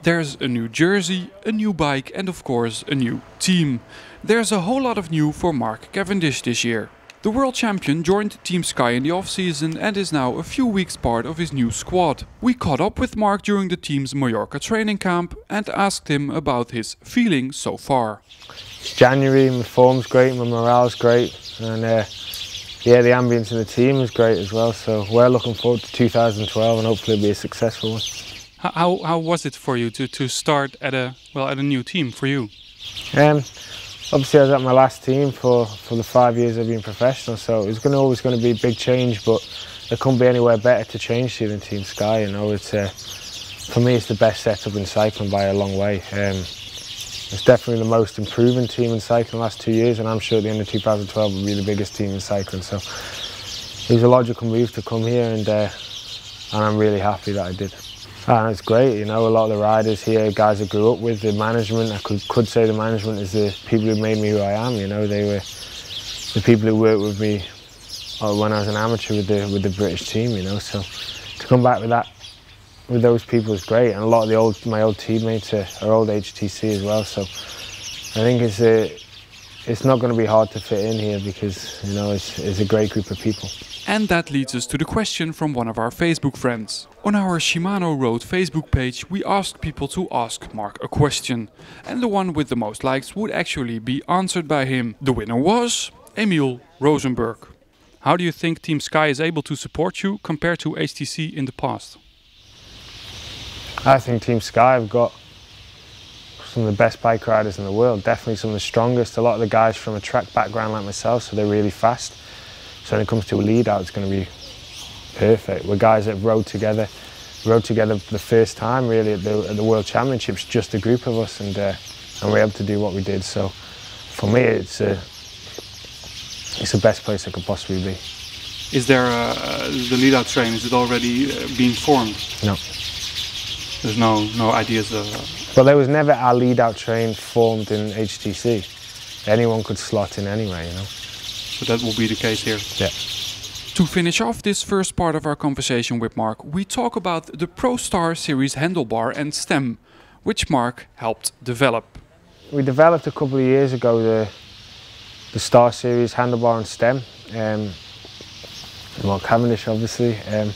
There's a new jersey, a new bike and of course a new team. There's a whole lot of new for Mark Cavendish this year. The world champion joined Team Sky in the off-season and is now a few weeks part of his new squad. We caught up with Mark during the team's Mallorca training camp and asked him about his feelings so far. It's January, my form's great, my morale's great, and yeah, the ambience in the team is great as well, so we're looking forward to 2012 and hopefully it'll be a successful one. How was it for you to start at a new team for you? Obviously I was at my last team for the 5 years I've been professional, so it was always going to be a big change, but there couldn't be anywhere better to change to than Team Sky. You know, for me it's the best setup in cycling by a long way. It's definitely the most improving team in cycling the last 2 years, and I'm sure at the end of 2012 will be the biggest team in cycling. So it was a logical move to come here, and I'm really happy that I did. And it's great, you know, a lot of the riders here, guys I grew up with, the management, I could say the management is the people who made me who I am, you know, they were the people who worked with me when I was an amateur with the British team, you know, so to come back with those people is great, and a lot of my old teammates are old HTC as well, so I think it's not going to be hard to fit in here because, you know, it's a great group of people. And that leads us to the question from one of our Facebook friends. On our Shimano Road Facebook page we asked people to ask Mark a question. And the one with the most likes would actually be answered by him. The winner was Emil Rosenberg. How do you think Team Sky is able to support you compared to HTC in the past? I think Team Sky have got some of the best bike riders in the world, definitely some of the strongest. A lot of the guys from a track background like myself, so they're really fast. So when it comes to a lead out, it's going to be perfect. We're guys that rode together for the first time really at the World Championships, just a group of us, and we're able to do what we did. So for me, it's the best place I could possibly be. Is there the lead out train? Is it already being formed? No. There's no ideas. Well, there was never a lead out train formed in HTC. Anyone could slot in anyway, you know. So that will be the case here. Yeah. To finish off this first part of our conversation with Mark, we talk about the Pro Star Series handlebar and stem, which Mark helped develop. We developed a couple of years ago the Star Series handlebar and stem, Mark Cavendish obviously, and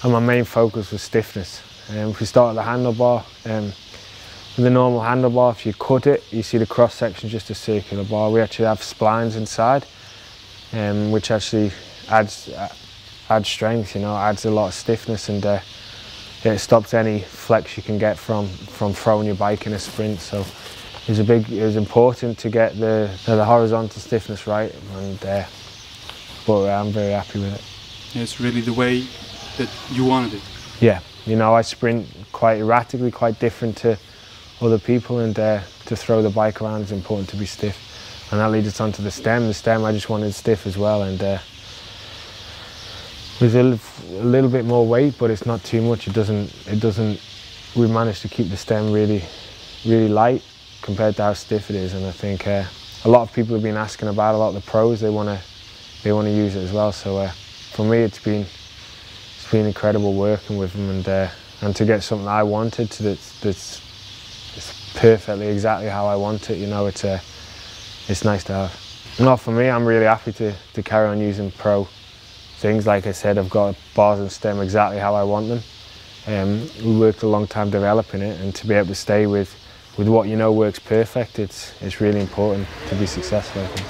my main focus was stiffness. If we start at the handlebar, with the normal handlebar, if you cut it, you see the cross section just a circular bar. We actually have splines inside, which actually adds strength, you know, adds a lot of stiffness, and it stops any flex you can get from throwing your bike in a sprint. So it was important to get the horizontal stiffness right, and but I'm very happy with it. It's really the way that you wanted it. Yeah, you know, I sprint quite erratically, quite different to other people, and to throw the bike around is important to be stiff. And that leads us on to the stem. The stem I just wanted stiff as well, and with a little bit more weight, but it's not too much. We managed to keep the stem really, really light compared to how stiff it is, and I think a lot of people have been asking about a lot of the pros. They want to use it as well. So for me, it's been incredible working with them, and to get something I wanted that's perfectly exactly how I want it. You know, it's nice to have. Not for me, I'm really happy to carry on using pro things. Like I said, I've got bars and stem exactly how I want them. We worked a long time developing it, and to be able to stay with what you know works perfect, it's really important to be successful, I think.